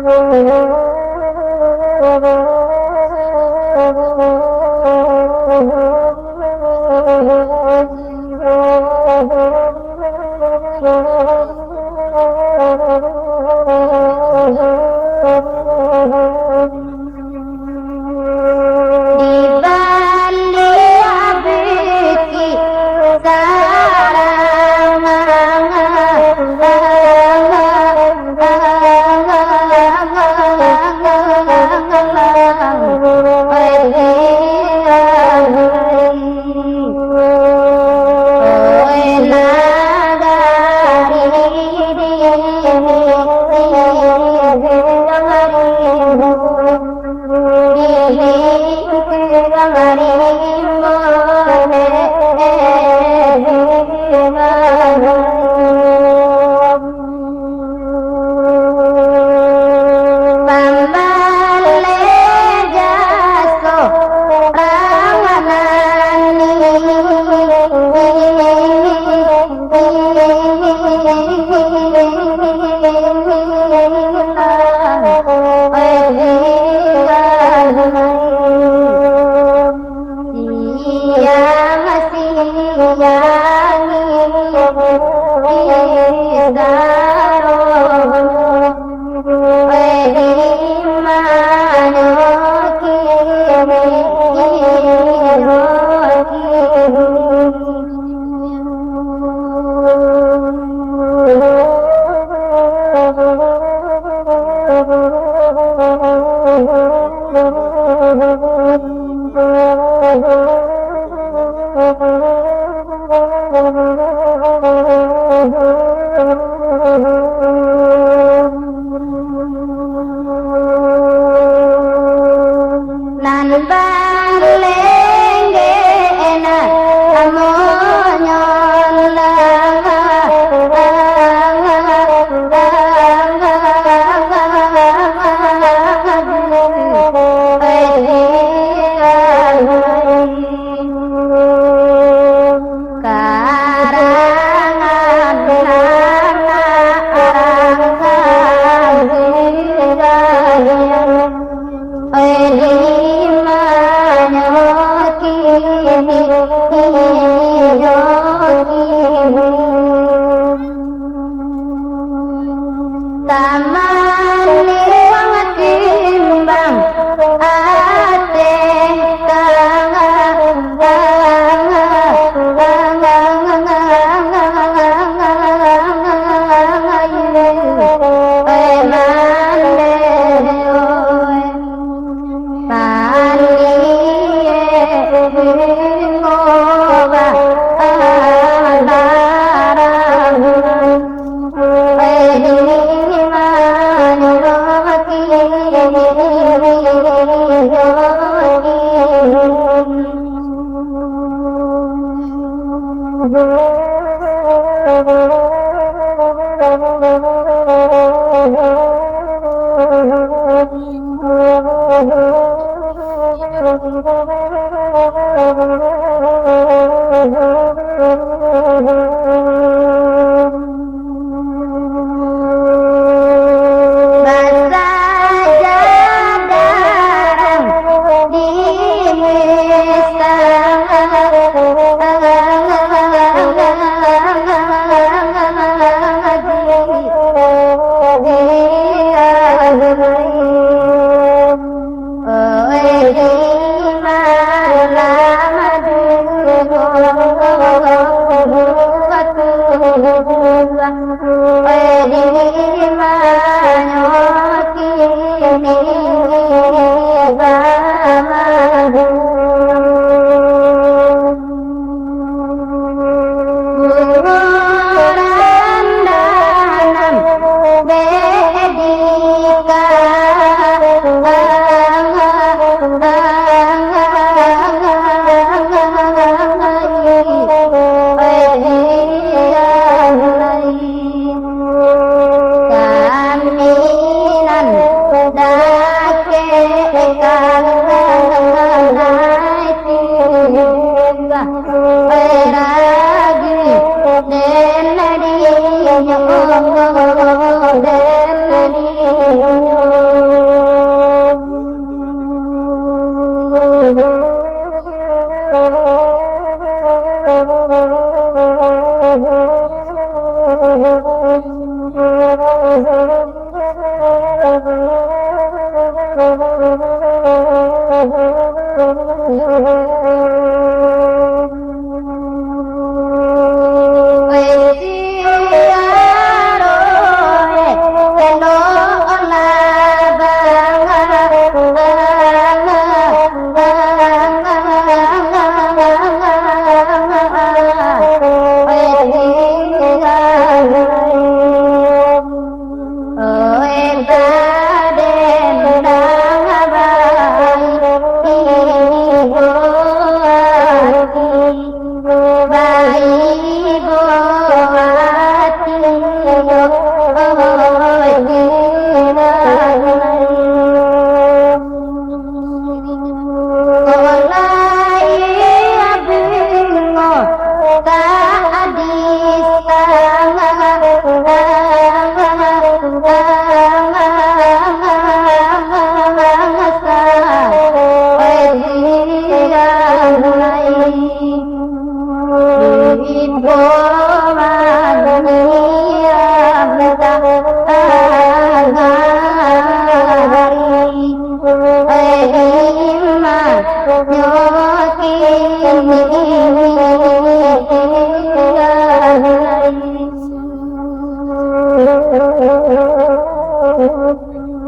Oh,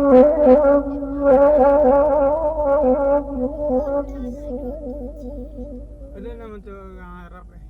Ada naman to ang harap eh.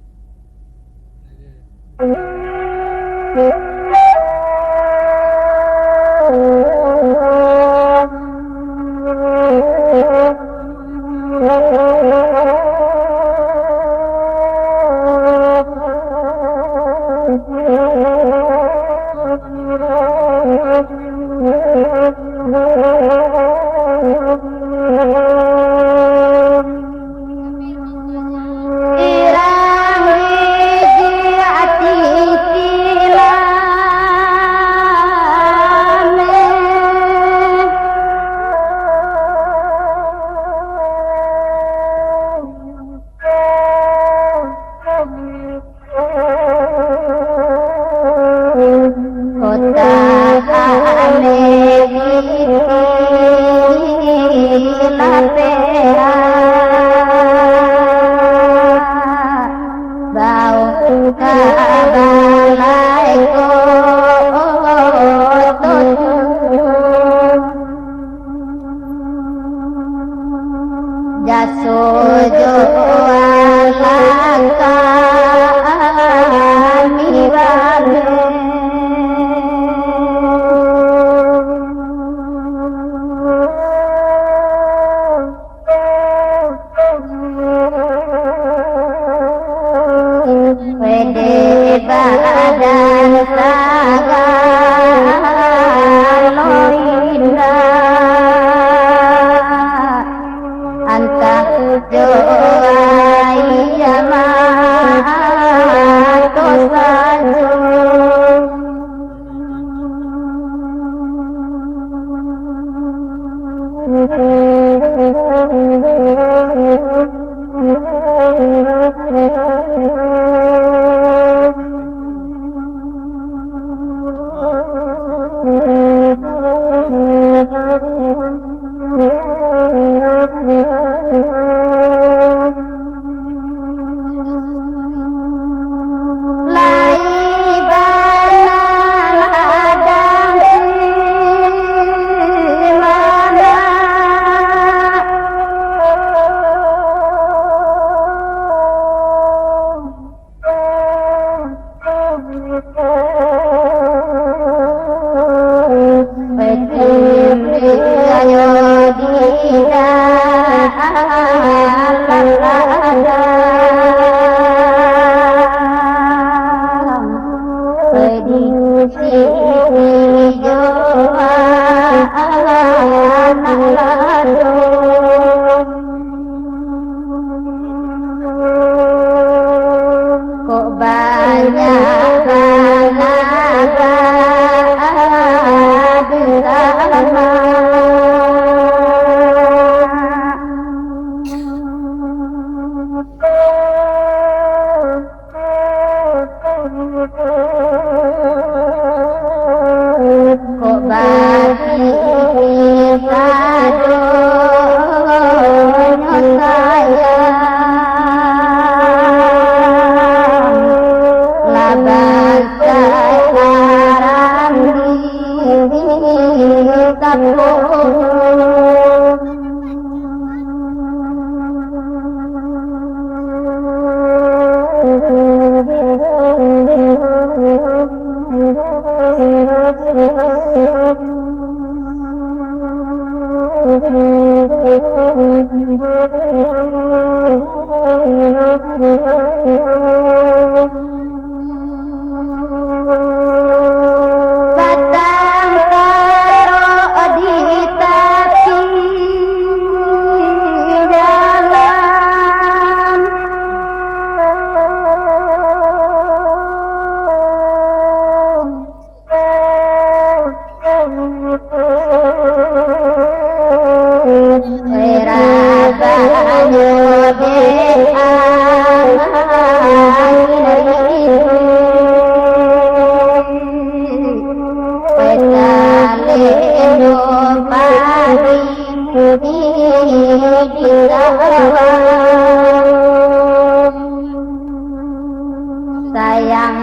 Sayang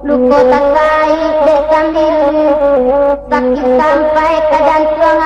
Luko takai besambil sakit sampai ke jantung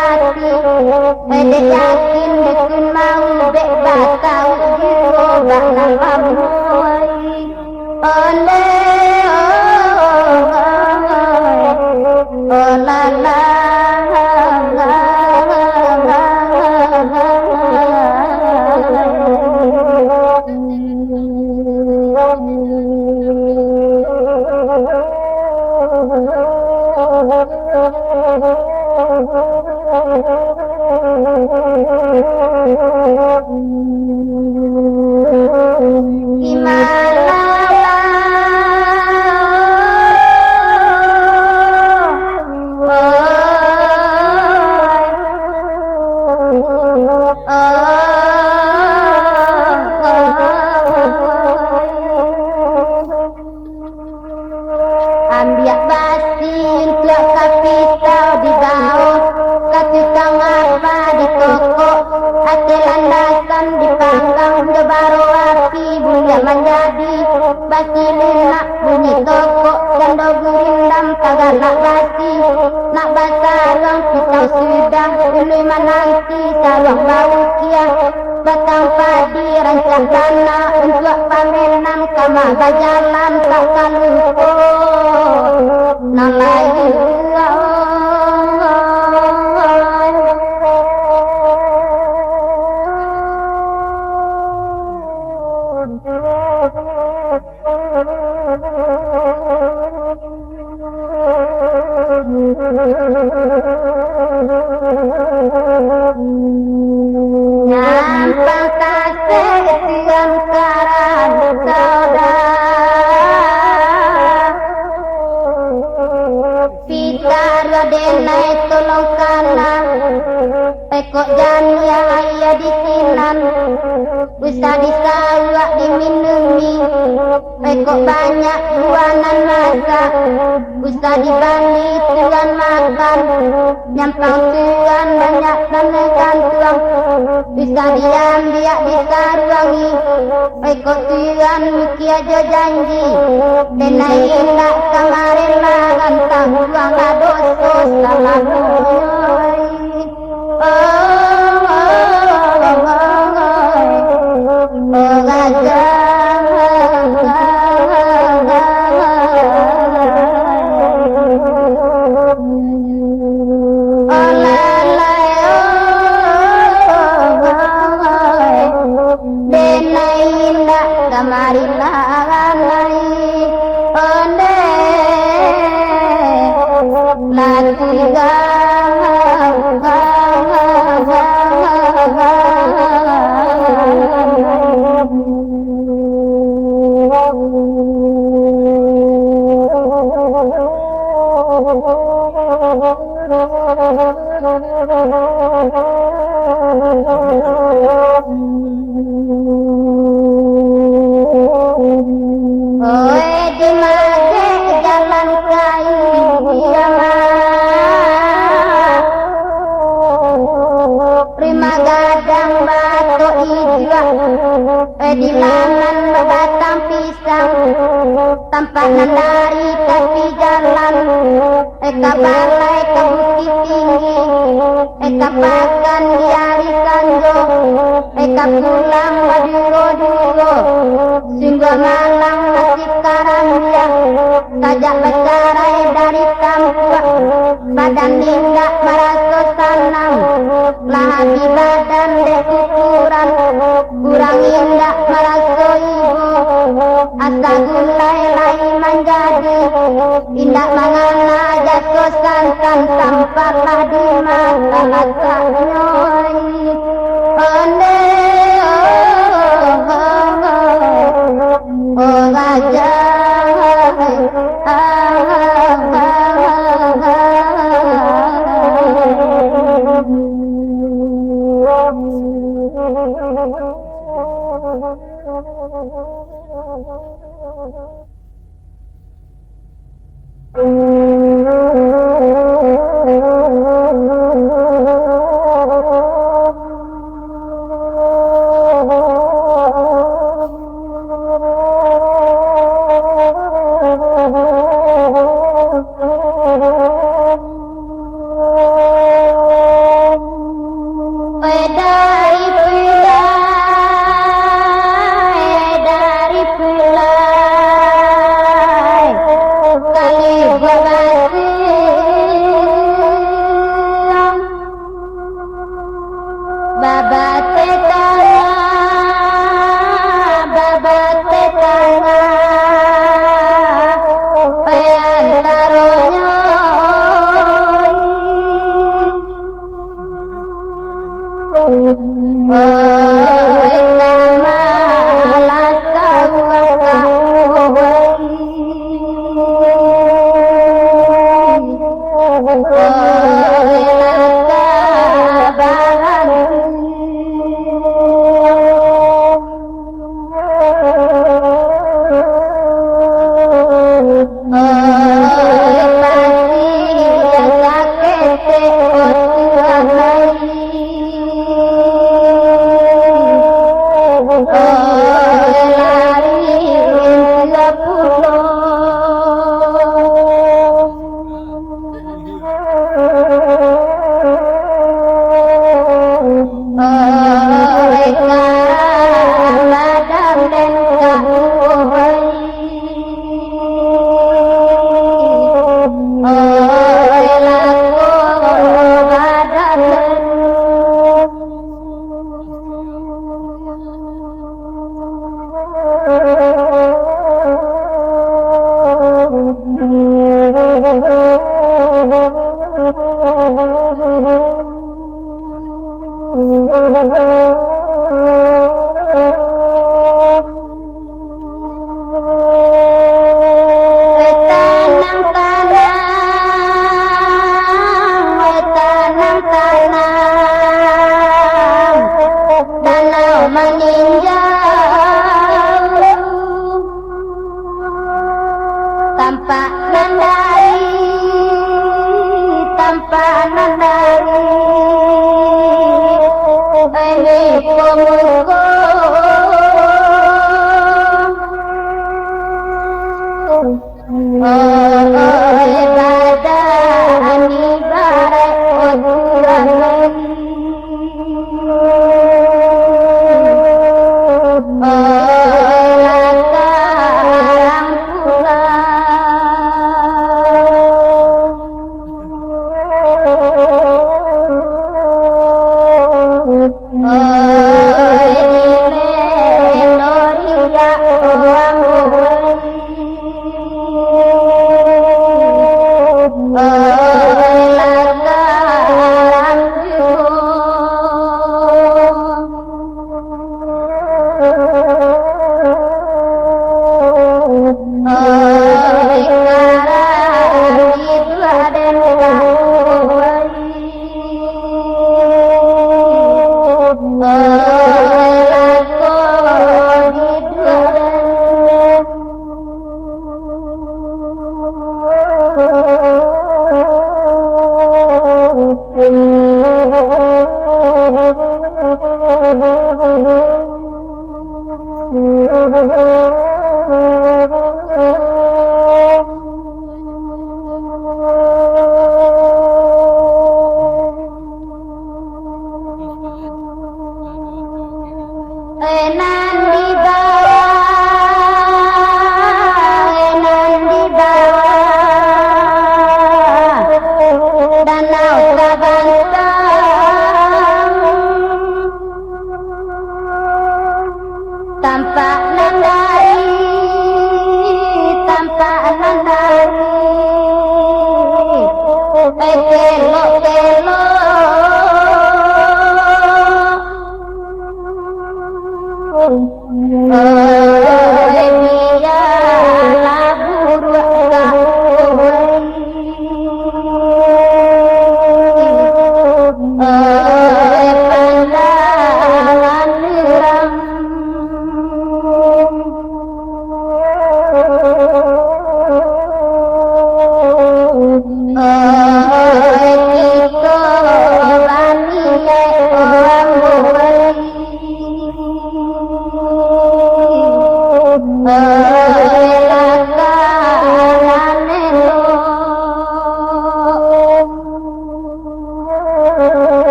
Ambiak basin tiap kapitau di bawah ketika ngapa di toko hati landasan dipanggang jebaro api bunyi menjadi basilin nak bunyi toko jando gurindam kagak nak basi nak basarang pisau sudah ului menanti sarang bau kia batang padi rancang tanah untuk pamenan kama bajalan tak kalupo nalai nyampang kasih siang karan Pitar denai tolong kanan Ekok jania ayah di sinan Bisa disawak diminumi Ekok banyak tuanan masak Bisa dibani tuan makan Nyampang tuan banyak menekan tuang Bisa diam dia disaruangi Ekok tuan miki aja janji Denai indah kemarin lagan Tuang adoso salah bunyoi di laman batang pisang tampak nandari tepi jalan eka balai ke bukit tinggi eka pakan di hari sanjo eka pulang maduro-duro sehingga malam nasib karangnya sajak bercerai dari tampak badan indah merasa sanang lagi badan dekukuran kurang indah merasa ibu asa gulai lain menjadi indah mengana jatuh santan sampailah di mata lasanyoi onde oh gajah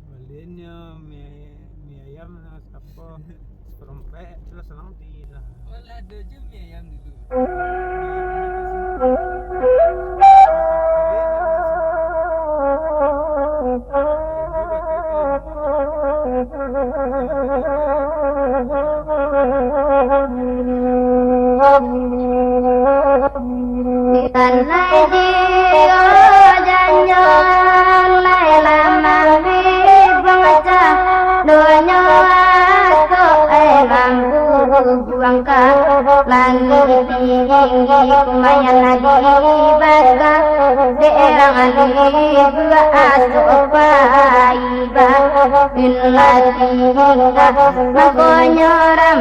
Beliinnya mie ayam apa seperempat terus nanti lah. Wala ada je mie ayam dulu. Langit tinggi kumayan lagi baka daerah ali dua asopa iba inlati hingga makonyoram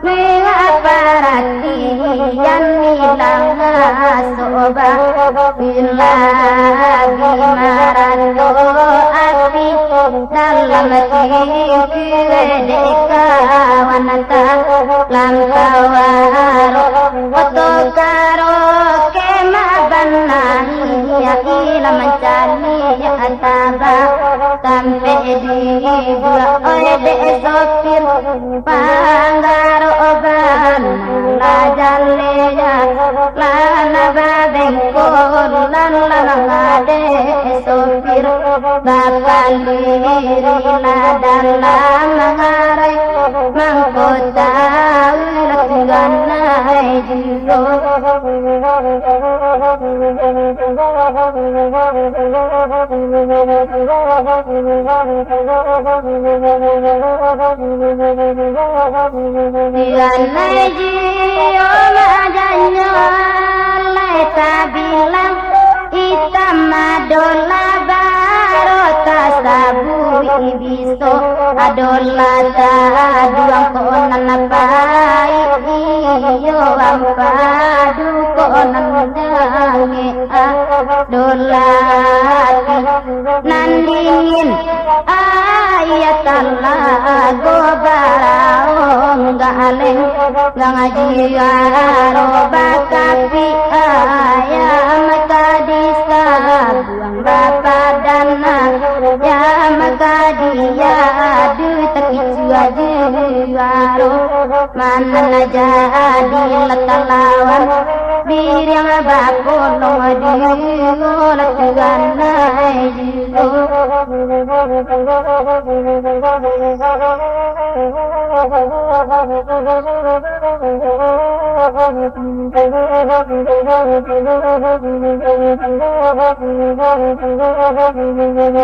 mengaparati jani langa asoba inlagi marando api dalam tinggi deka wanita langkawaro balirina dalam mengarai mangkota ganai jiro ganai jiro majanya leta bilang hitam madola barota sabu ibiso adola duang konan napai iyo ampadu konan dange adola nandingin ayat Allah gobarao galeng ngajiro bakapi ayam kadisa buang bapak dana ya magadia adu takijua juaro mana jadi letalawan birang bakolong adu letugana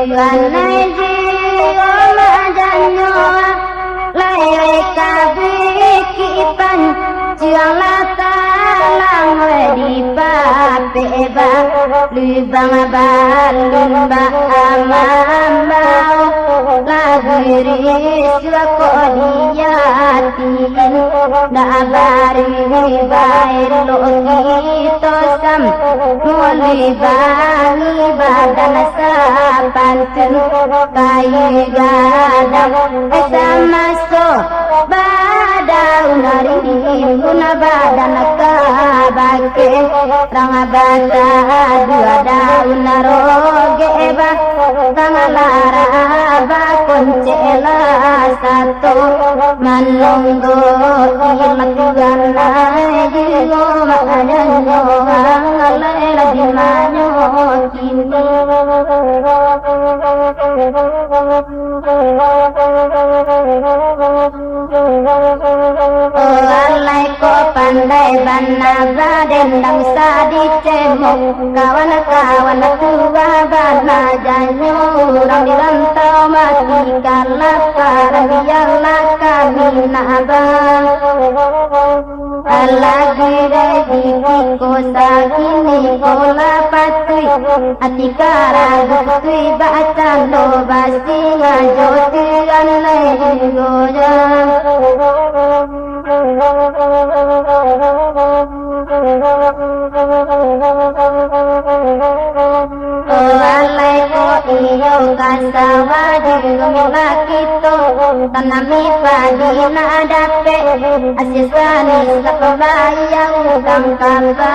ganai jiro majanyo lai kabikipan jiang lata lang di papeba lubang balun ba amambao lagiris ko diyatin dabari bair lo gito sam muli bangi badan sapantun kayu gadang sama so badau nari guna badan kabake ranga bata dua daun naroge ba ranga lara ba koncela satu manunggo ilat gana jigo madanyo ngalera di manyo kini alai ko pandai banaga dendang sadi cemok kawan-kawan tua bana janyo orang di rantau mati karena biarlah kami nabang lagi dari kosa kini kola patui hati karagu tui baca lo basi ngajoti ganai goja alai ko iyo kasawa jumla kito tanami padi na dape asisani sabayang kangkaba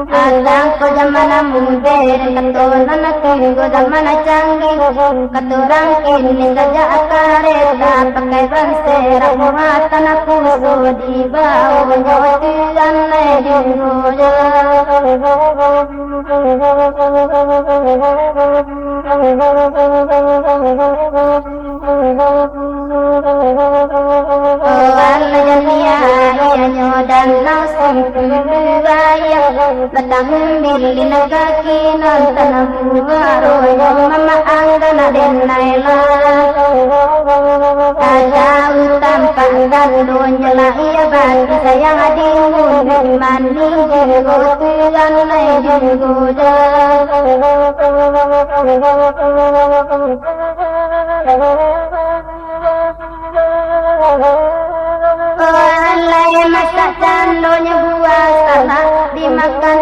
adang ko zamana muder katonan tinggo zamana canggih katurang kini saja akareta pakai bansera muatan aku di bawah nyotian lejunya dan langsung kembali batang bilin kaki nonton buaro mama anggan denailah ada tampak dan dunia ia bagi sayang adingmu mandi jigo tuan lai jigo alai masak candonya buah sana dimakan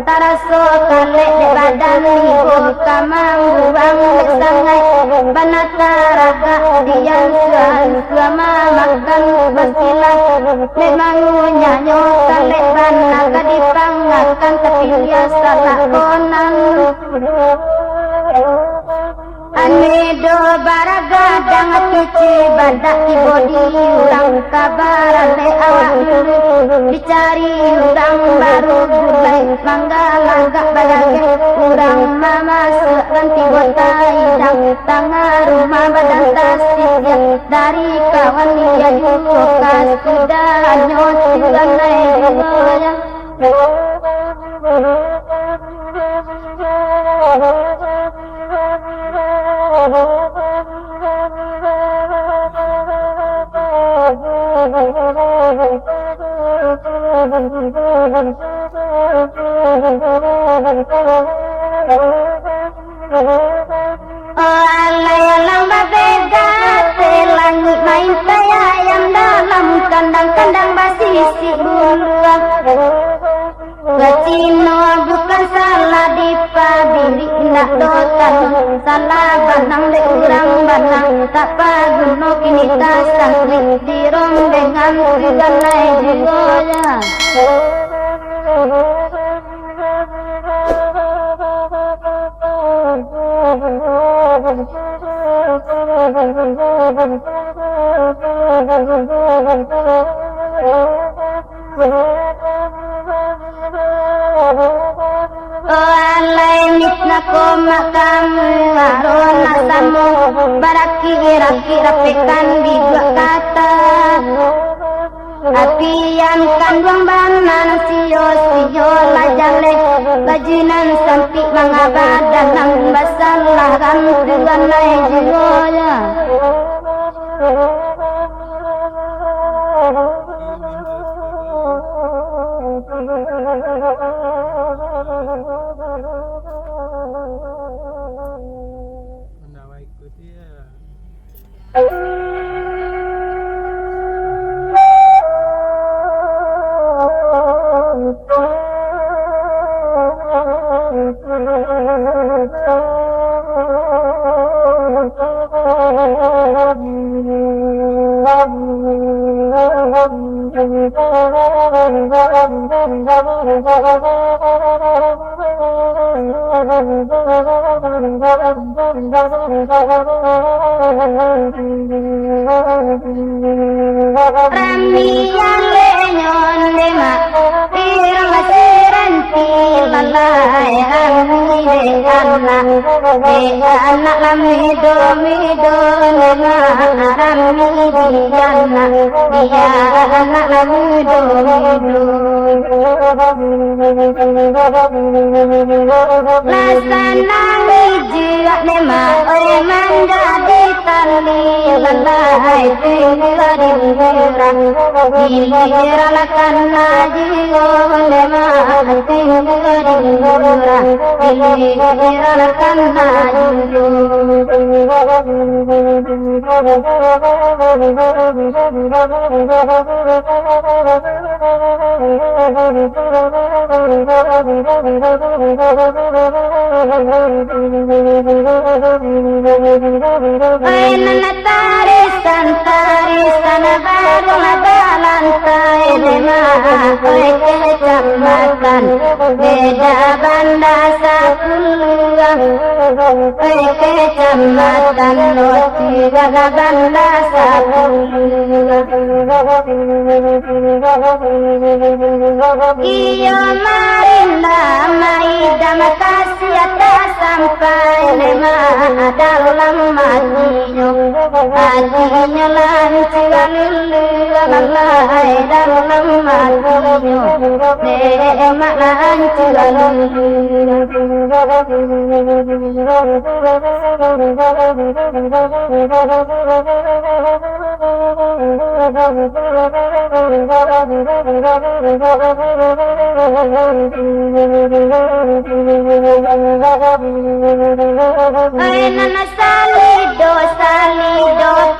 taraso kale de badan ibu kamang buang sangai banataraga dian suama makan basilah memang nyanyo kale banaga dipangakan ketiga salah konang medo baragadang kici badak bodi urang kabaran le awak dulu dicari urang baru mulai mangga badage urang mama sekanti botai dang tangga rumah badan tasik dari kawan dia jukas kuda nyot ganai alang babeda langit main saya yang dalam kandang-kandang basisi buluang Gacino bukan salah di pabiri nak dotan salah banang de urang banang tak paguno kini tasang di rombengan ganai jigoya alai mitna ko makam arona samu baraki raki rapekan di dua kata apian kandung banan sio lajale bajinan sampi mangabadan nang basalah kan dengan nai jigoya Menawai ikut dia. Ramian lenyon lema pirang seranti lalai anak lamido lema rami diana dia anak lamido lasana jiwa lema menjadi tali lalai tinggalin hiliralakan jiwa lema tinggalin hiliralakan tarisan baru lantai lima kecamatan beda banda sapuluang kecamatan loti beda banda sapuluang iyo marinda maida makasih atas sampai lima dalam matinya hatinya lancar lalai dalam matinya demak lancar nana salido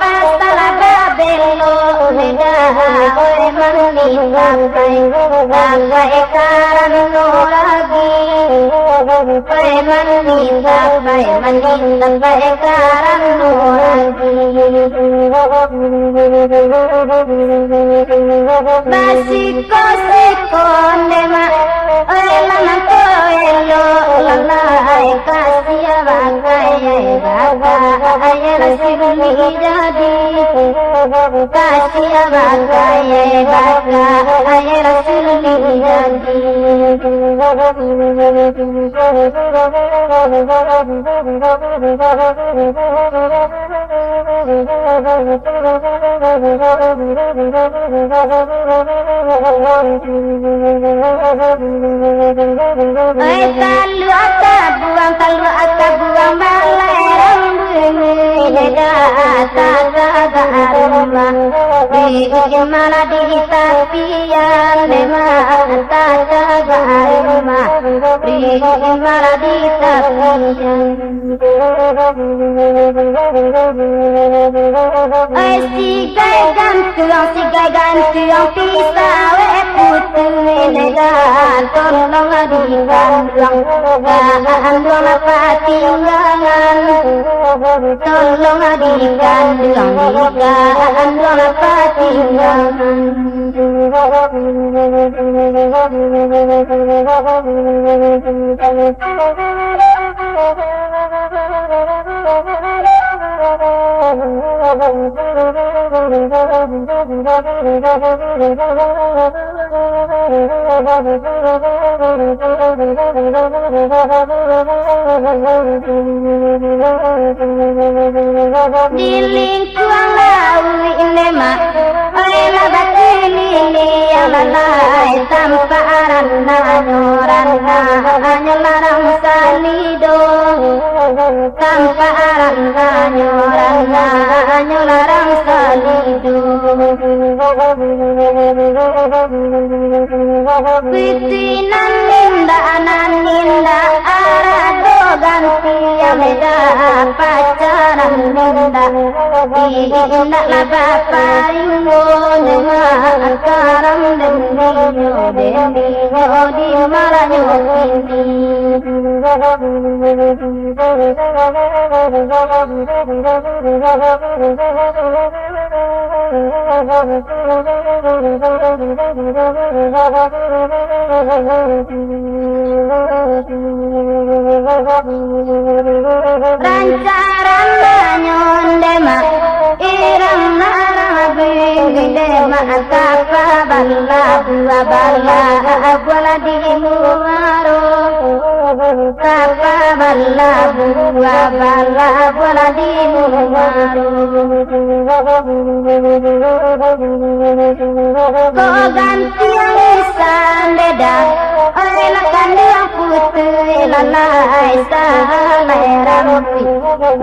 pasal babelo lidah oi mani pakai karano lagi oi mani pakai karano lagi basiko nema oi lana koelo lalai kasih bagai bagai jadi kasih bagai Rasul jadi talu aka buang balerang bumi gata gagaruma di mana di tapian dema ta gagaruma di mana di tapian sigai gantuang pisau putu negan tolong adikan duang apa tinggalan tolong adikan duang apa tinggalan di lingkungan laut ini mah ela batili yang lalai tanpa arana nyolarang salido tanpa arana nyolarang salido pitinan ninda arado ganti yang beda pacaran ninda la bapa ringo sekarang denyo di malanyo rancaran nyondema irang dema tapa balla bala di muaro tapa balla bala di muaro ko ganti lisan beda ela kandang putih lalai salai rampi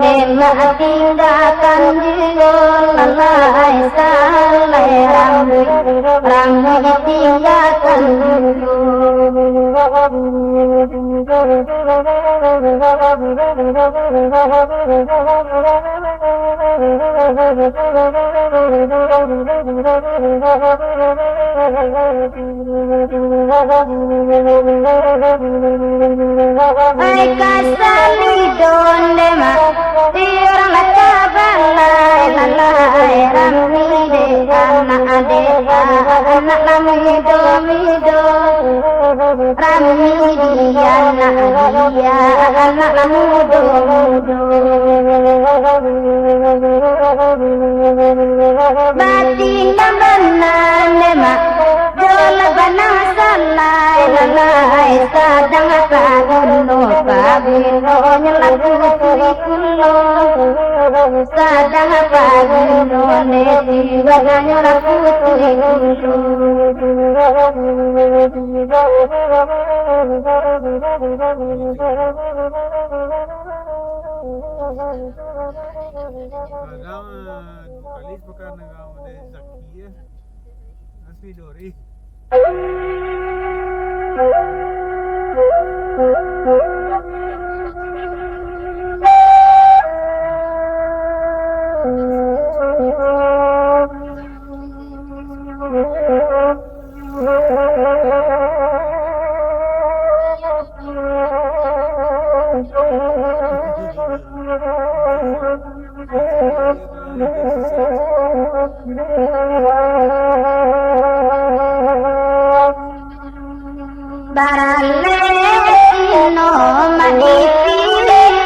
nema tinggalkan jiwa lalai salai rampi tinggalkan ay kasali donde ma tirang lakabalai lalai rammi de anak lamido rammi dia anak lamudo batin nambanan ma jola banasalai lalai sadang kagono nyelaku kullo sadang kagono neti wananya laku Kalis bukan negara Zakia Asmi Dori Barale no maiti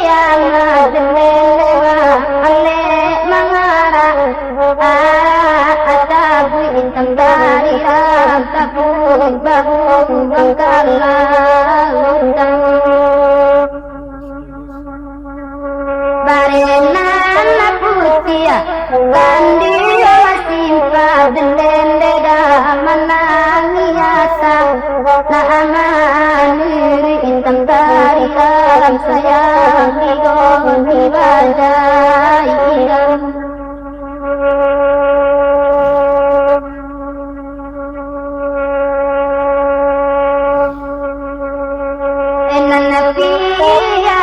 yang ale dalam tabung babung bangkala lutang barenan putia kandia simpa dendende damanangiasa na angani intang tarikan sayang higong hibadai irang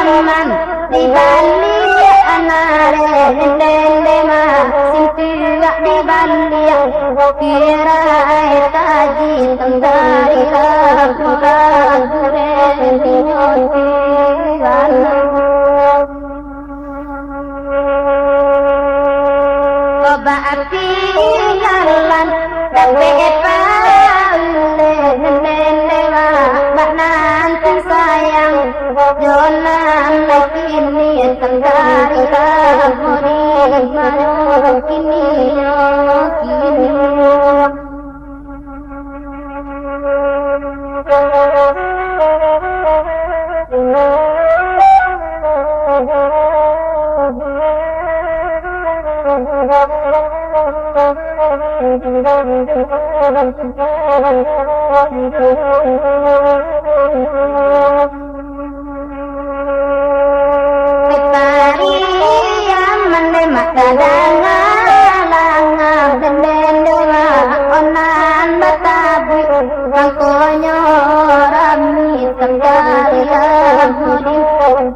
Yaman di Bali anare dendende ma sintua di Bali kira taji tenggari ramura gure nyoti coba api jalan tapi dendende ma nanti sayang jonan kini tenggari ramuri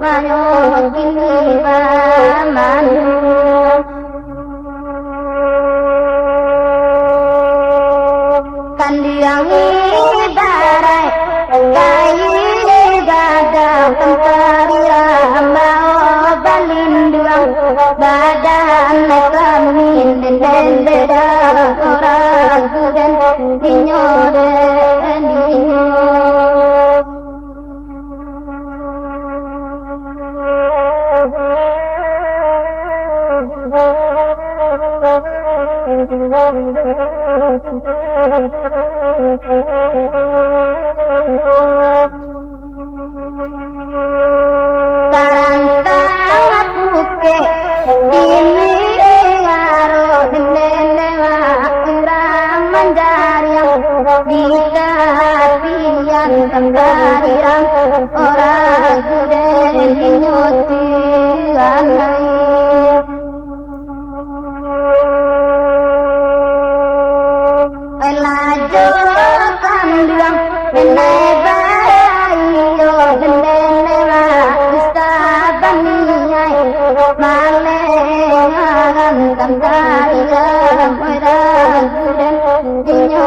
mayo kini kandiangi barai kayi gadang tentari rambau balinduang badan kelamin dendende orang dan dinyo orang gudeng nyoti anai elajo kandiang enai bayo dendena istabaniai malengan tangkai orang gudeng nyoti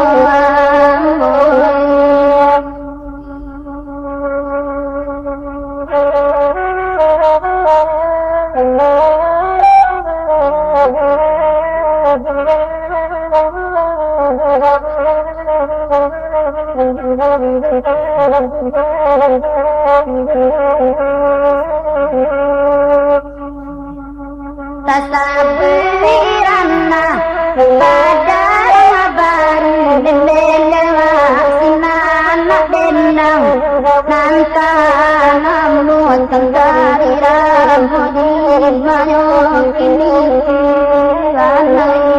tasabirana pada baru dendena sinana denang nanta namu tenggari ramudi mayo kini anai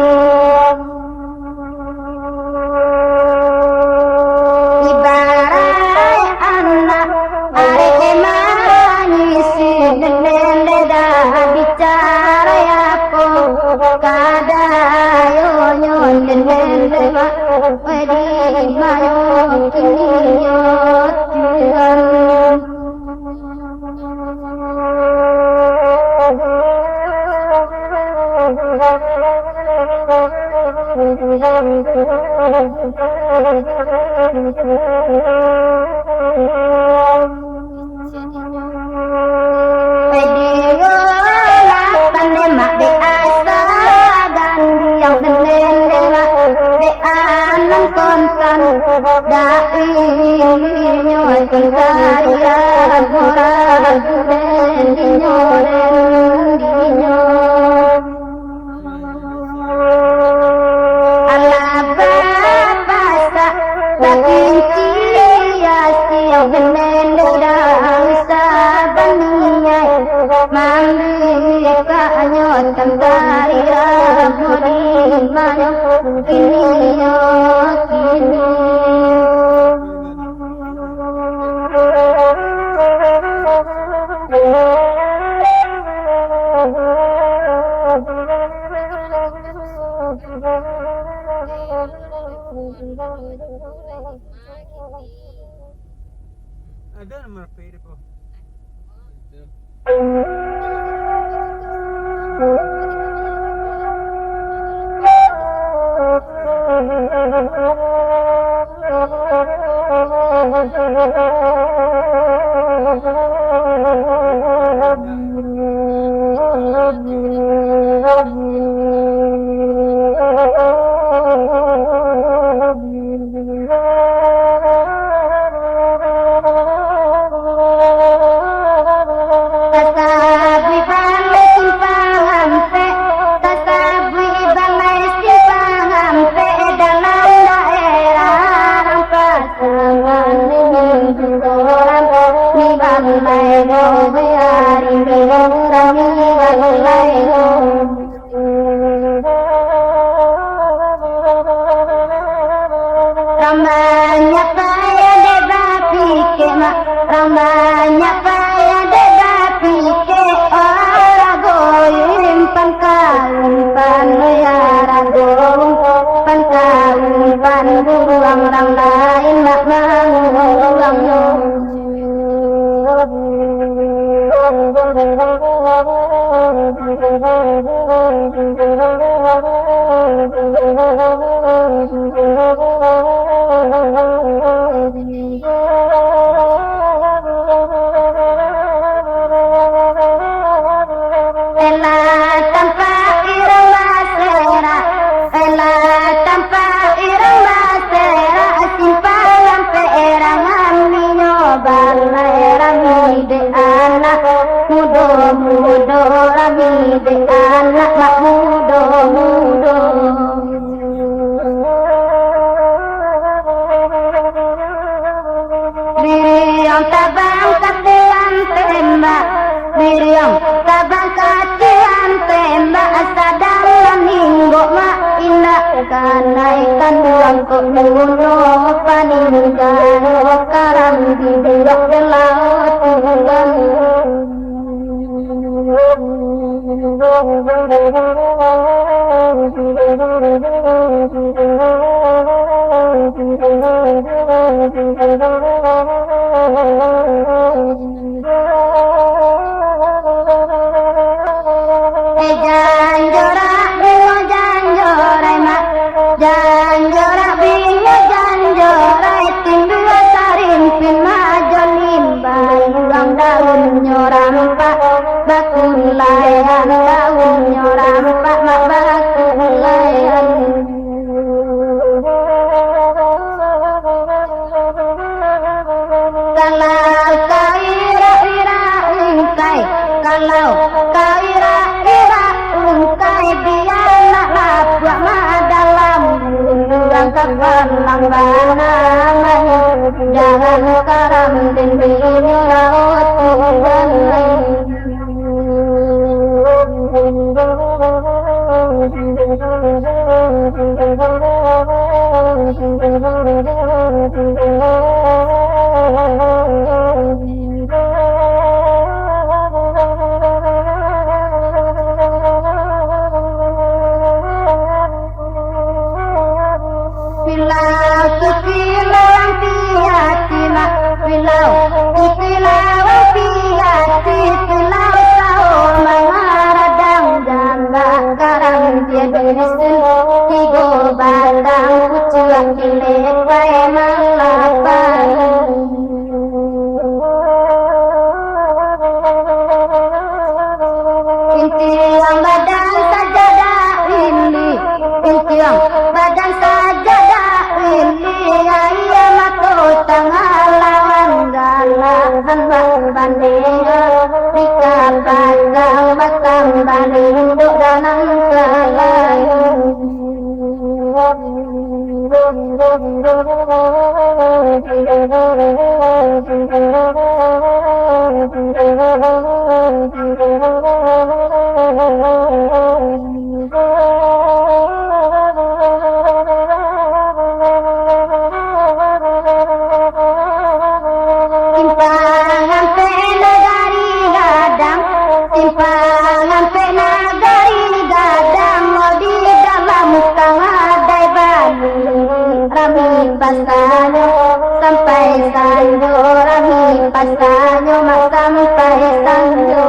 Ada nomor pede po. Tasabui balai simpang hampe, tasabui balai simpang hampe dalam daerah pasangan ini orang ni balai gobe hari ni orang ni balai ramanya paya deba pikema, ramanya paya deba pike orang goyim pankawin panuyara gorong pankawin panbuang orang lain mak mangulang Ela tanpa irama sera, ela tanpa irama sera, simpalan perangan minyo balai rami de anak mudo mudo rami de anak mak mudo mudo. Miriam tabang katian tembak, Miriam tabang katian tembak, sadalam minggu mak ina kanaikan langkok muno paninggan karang di belok laut tuhan. Janjora bingo janjora mak, janjora bingo janjora tindua tarim pin majolin bayuang daun nyorampak bakulayan daun nyorampak mak bakulayan. Kalau kau ira-ira ungkai, kalau kau ira-ira ungkai biarlah lapuk mak dalam buang kepalang banangan, jangan karam dan binyo laut tuhan. Pilau pilau piati mak pilau pilau piati pilau tahu mengaradang jamba karang dia berisin tigo badang kucuang kilet bae malapan. Intiang badan sajadah ini, intiang badan sajadah ini, ayah matu tengah lawan galahan banding, nikah bagang batang banding duk danang kelai. pasanyo sampai sanjo rami pasanyo mak sampai sanjo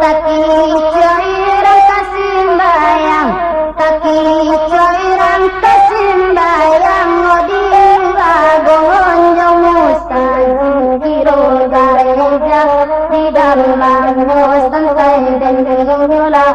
taki coirang kasimbayang taki coirang kasimbayang ngodi agongon jong musa kiro gareja di dalam santai dan nyola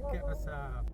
Kayak kasar.